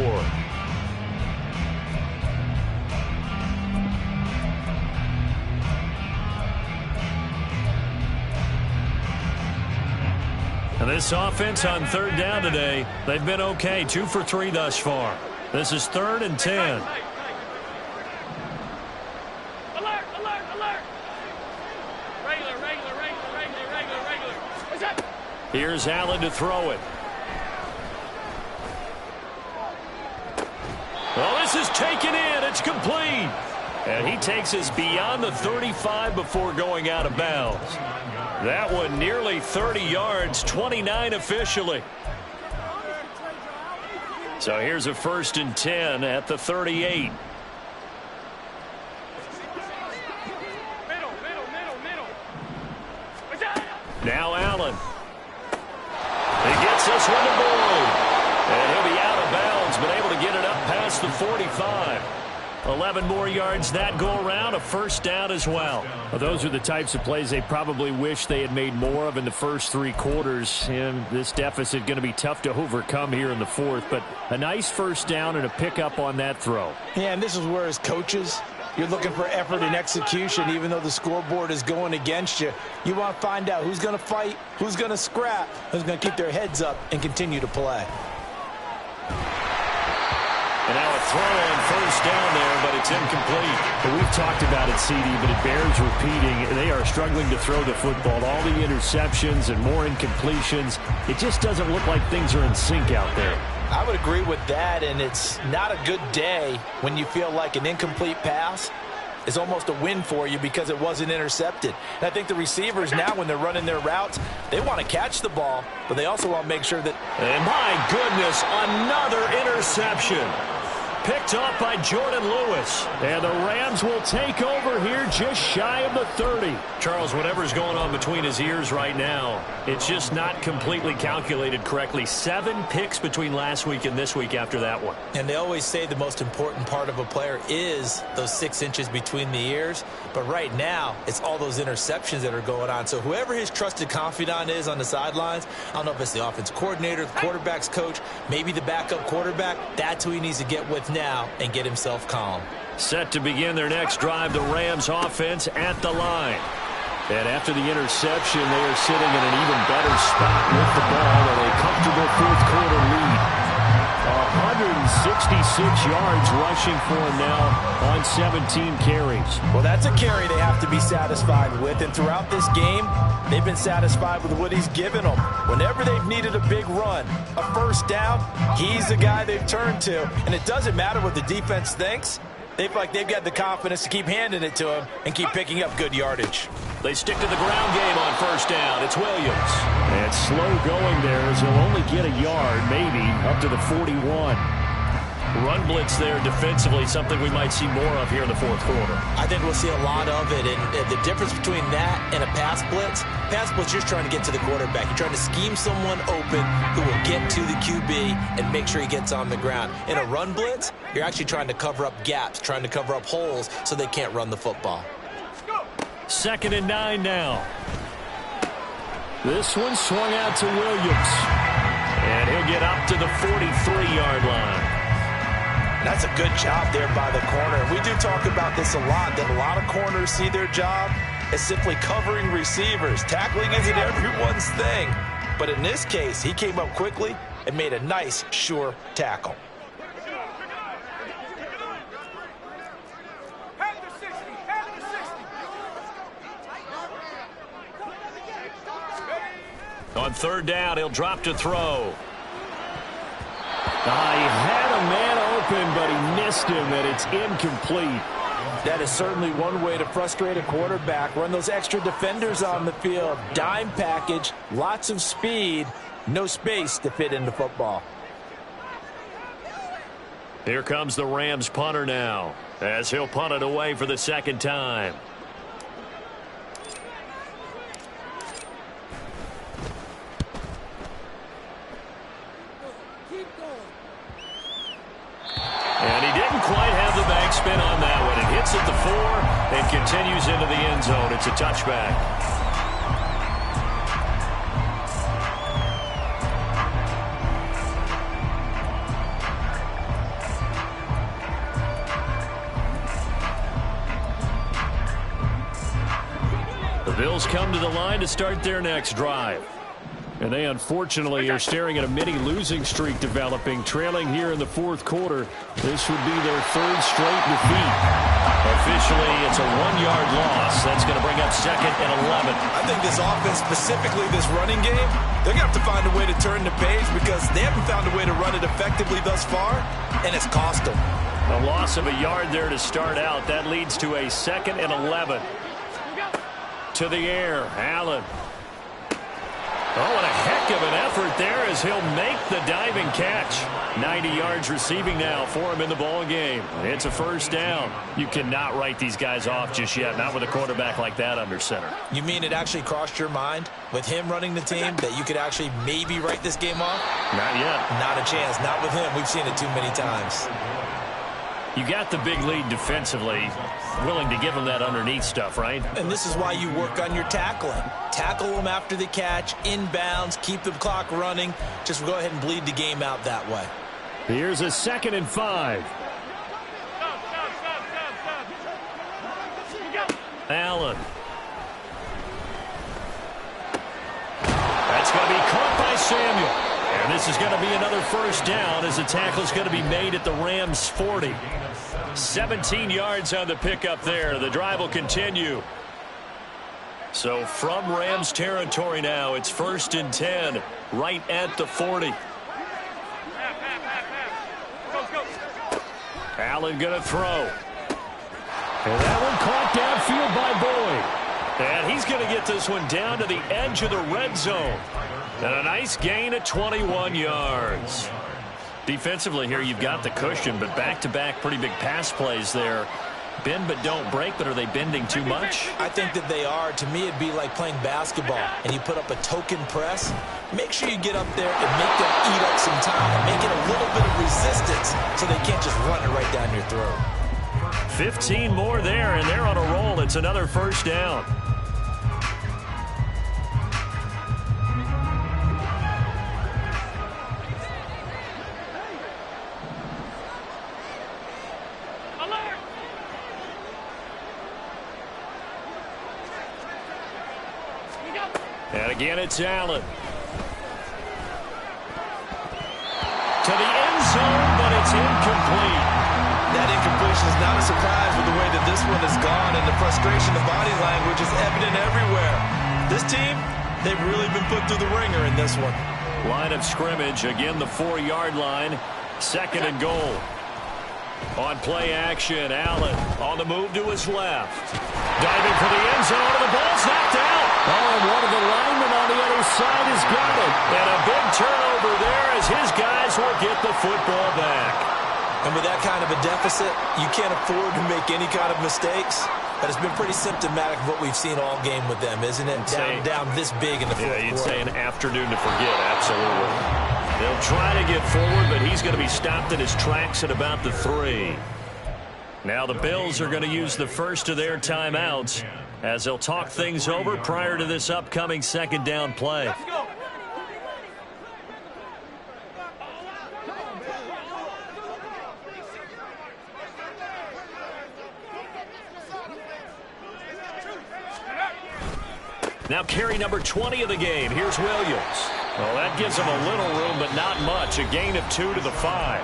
And this offense on third down today, they've been okay, 2 for 3 thus far. This is 3rd and 10. Alert, alert, alert. Regular. What's up? Here's Allen to throw it. Well, this is taken in. It's complete. And he takes us beyond the 35 before going out of bounds. That one nearly 30 yards, 29 officially. So here's a 1st and 10 at the 38. Middle. Now Allen. He gets this one to Boyd. And he'll be out of bounds, but able to get it up past the 45. 11 more yards that go around, a first down as well. Well, those are the types of plays they probably wish they had made more of in the first 3 quarters. And this deficit going to be tough to overcome here in the fourth. But a nice first down and a pickup on that throw. Yeah, and this is where as coaches, you're looking for effort and execution. Even though the scoreboard is going against you, you want to find out who's going to fight, who's going to scrap, who's going to keep their heads up and continue to play. And now a throw on first down there, but it's incomplete. But we've talked about it, CD, but it bears repeating. They are struggling to throw the football. All the interceptions and more incompletions. It just doesn't look like things are in sync out there. I would agree with that, and it's not a good day when you feel like an incomplete pass is almost a win for you because it wasn't intercepted. And I think the receivers now, when they're running their routes, they want to catch the ball, but they also want to make sure that... And my goodness, another interception. Picked off by Jordan Lewis. And the Rams will take over here just shy of the 30. Charles, whatever's going on between his ears right now, it's just not completely calculated correctly. 7 picks between last week and this week after that one. And they always say the most important part of a player is those 6 inches between the ears. But right now, it's all those interceptions that are going on. So whoever his trusted confidant is on the sidelines, I don't know if it's the offense coordinator, the quarterback's coach, maybe the backup quarterback, that's who he needs to get with now and get himself calm. Set to begin their next drive, the Rams offense at the line. And after the interception, they are sitting in an even better spot with the ball and a comfortable fourth quarter lead. 166 yards rushing for him now on 17 carries. Well, that's a carry they have to be satisfied with. And throughout this game, they've been satisfied with what he's given them. Whenever they've needed a big run, a first down, he's the guy they've turned to. And it doesn't matter what the defense thinks. They feel like they've got the confidence to keep handing it to him and keep picking up good yardage. They stick to the ground game on first down. It's Williams. And slow going there as he'll only get a yard, maybe, up to the 41. Run blitz there defensively, something we might see more of here in the fourth quarter. I think we'll see a lot of it, and the difference between that and a pass blitz, you're just trying to get to the quarterback. You're trying to scheme someone open who will get to the QB and make sure he gets on the ground. In a run blitz, you're actually trying to cover up gaps, trying to cover up holes so they can't run the football. 2nd and 9 now. This one swung out to Williams. And he'll get up to the 43-yard line. That's a good job there by the corner. And we do talk about this a lot, that a lot of corners see their job as simply covering receivers. Tackling isn't everyone's thing. But in this case, he came up quickly and made a nice, sure tackle. On 3rd down, he'll drop to throw. He had a man open, but he missed him, and it's incomplete. That is certainly one way to frustrate a quarterback. Run those extra defenders on the field. Dime package, lots of speed, no space to fit into football. Here comes the Rams punter now, as he'll punt it away for the 2nd time. And he didn't quite have the backspin on that one. It hits at the 4 and continues into the end zone. It's a touchback. The Bills come to the line to start their next drive. And they unfortunately are staring at a mini losing streak developing, trailing here in the fourth quarter. This would be their 3rd straight defeat. Officially, it's a 1-yard loss. That's going to bring up 2nd and 11. I think this offense, specifically this running game, they're going to have to find a way to turn the page because they haven't found a way to run it effectively thus far, and it's cost them. A loss of a yard there to start out. That leads to a 2nd and 11. To the air, Allen. Oh, and a heck of an effort there as he'll make the diving catch. 90 yards receiving now for him in the ball game. It's a first down. You cannot write these guys off just yet, not with a quarterback like that under center. You mean it actually crossed your mind with him running the team that you could actually maybe write this game off? Not yet. Not a chance. Not with him. We've seen it too many times. You got the big lead defensively, willing to give them that underneath stuff, right? And this is why you work on your tackling. Tackle them after the catch, inbounds, keep the clock running. Just go ahead and bleed the game out that way. Here's a 2nd and 5. Allen. That's going to be caught by Samuel. And this is going to be another first down as the tackle is going to be made at the Rams' 40. 17 yards on the pickup there. The drive will continue. So from Rams territory now, it's 1st and 10, right at the 40. Allen going to throw. And that one caught downfield by Boyd. And he's going to get this one down to the edge of the red zone. And a nice gain of 21 yards. Defensively here, you've got the cushion, but back-to-back pretty big pass plays there. Bend but don't break, but are they bending too much? I think that they are. To me, it'd be like playing basketball, and you put up a token press. Make sure you get up there and make them eat up some time. Make it a little bit of resistance so they can't just run it right down your throat. 15 more there, and they're on a roll. It's another first down. And again, it's Allen. To the end zone, but it's incomplete. That incompletion is not a surprise with the way that this one has gone, and the frustration, the body language is evident everywhere. This team, they've really been put through the ringer in this one. Line of scrimmage, again the 4-yard line, 2nd and goal. On play action, Allen on the move to his left. Diving for the end zone, and the ball's knocked out. Oh, and one of the linemen on the other side has got it. And a big turnover there as his guys will get the football back. And with that kind of a deficit, you can't afford to make any kind of mistakes. But it's been pretty symptomatic of what we've seen all game with them, isn't it? Down this big in the fourth quarter. You'd say an afternoon to forget, absolutely. They'll try to get forward, but he's going to be stopped in his tracks at about the 3. Now the Bills are going to use the first of their timeouts as they'll talk things over prior to this upcoming 2nd down play. Let's go. Now carry number 20 of the game. Here's Williams. Well, that gives them a little room, but not much. A gain of 2 to the 5.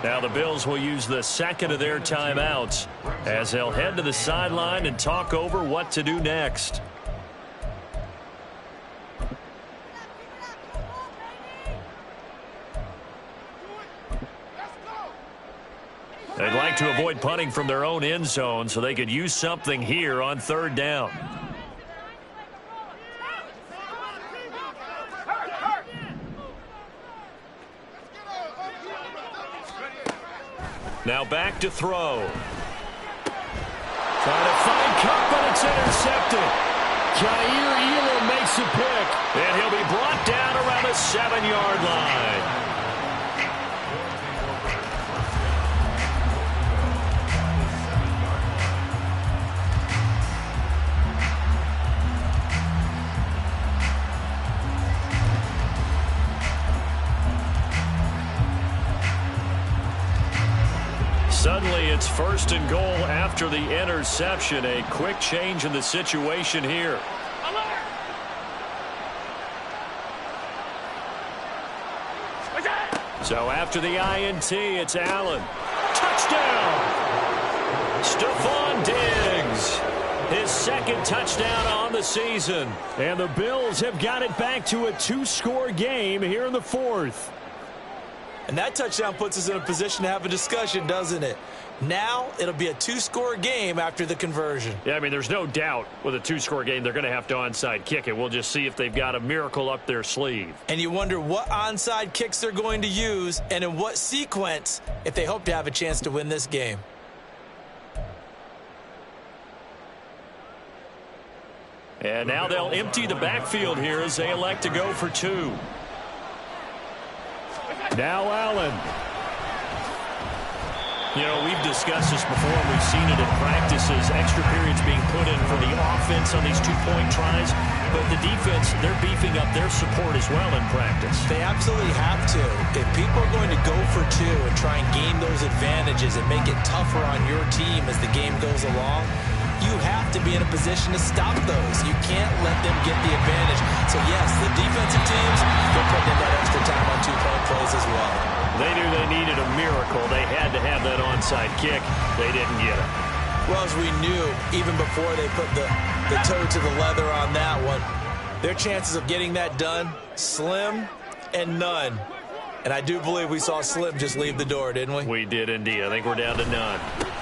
Now the Bills will use the 2nd of their timeouts as they'll head to the sideline and talk over what to do next. They'd like to avoid punting from their own end zone so they could use something here on 3rd down. Now back to throw. Trying to find Kupp, but it's intercepted. Jair Elam makes a pick, and he'll be brought down around the 7-yard line. Suddenly, it's 1st and goal after the interception. A quick change in the situation here. So after the INT, it's Allen. Touchdown! Stephon Diggs. His 2nd touchdown on the season. And the Bills have got it back to a 2-score game here in the 4th. And that touchdown puts us in a position to have a discussion, doesn't it? Now it'll be a 2-score game after the conversion. Yeah, I mean, there's no doubt with a 2-score game they're going to have to onside kick it. We'll just see if they've got a miracle up their sleeve. And you wonder what onside kicks they're going to use and in what sequence if they hope to have a chance to win this game. And now they'll empty the backfield here as they elect to go for 2. Now Allen. You know, we've discussed this before, and we've seen it in practices, extra periods being put in for the offense on these two-point tries. But the defense, they're beefing up their support as well in practice. They absolutely have to. If people are going to go for two and try and gain those advantages and make it tougher on your team as the game goes along, you have to be in a position to stop those. You can't let them get the advantage. So, yes, the defensive teams, they're putting in that extra time on two-point plays as well. They knew they needed a miracle. They had to have that onside kick. They didn't get it. Well, as we knew, even before they put the toe to the leather on that one, their chances of getting that done, slim and none. And I do believe we saw Slim just leave the door, didn't we? We did indeed. I think we're down to none.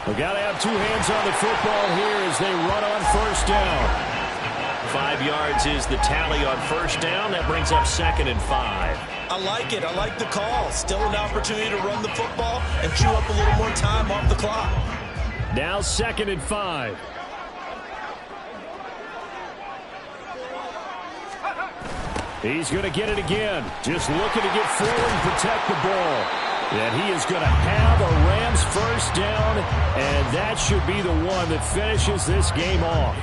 We've got to have two hands on the football here as they run on first down. 5 yards is the tally on first down. That brings up 2nd and 5. I like it. I like the call. Still an opportunity to run the football and chew up a little more time off the clock. Now 2nd and 5. He's going to get it again. Just looking to get forward and protect the ball. And he is going to have a Rams first down, and that should be the one that finishes this game off.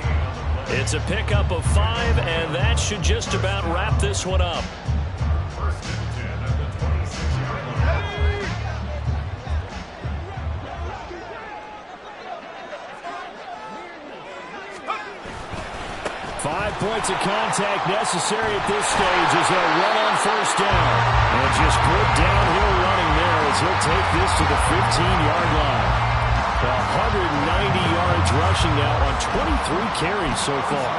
It's a pickup of 5, and that should just about wrap this one up. Five points of contact necessary at this stage as they'll run on first down. And just good downhill running there as he'll take this to the 15-yard line. 190 yards rushing now on 23 carries so far.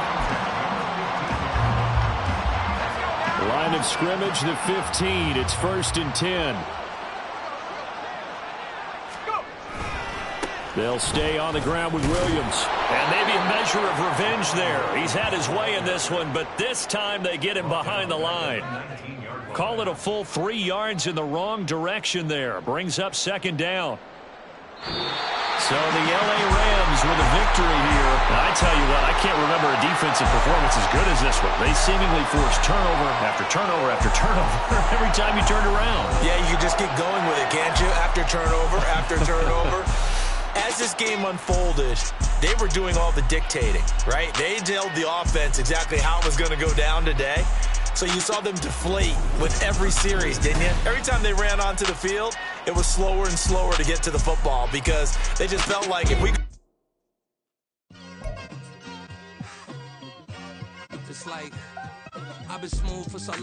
Line of scrimmage, the 15. It's 1st and 10. They'll stay on the ground with Williams. And maybe a measure of revenge there. He's had his way in this one, but this time they get him behind the line. Call it a full 3 yards in the wrong direction there. Brings up 2nd down. So the L.A. Rams with a victory here. Now, I tell you what, I can't remember a defensive performance as good as this one. They seemingly forced turnover after turnover after turnover every time you turned around. Yeah, you can just get going with it, can't you? After turnover, after turnover. As this game unfolded, they were doing all the dictating, right? They told the offense exactly how it was going to go down today. So you saw them deflate with every series, didn't you? Every time they ran onto the field, it was slower and slower to get to the football because they just felt like if we... It's like, I've been smooth for so long.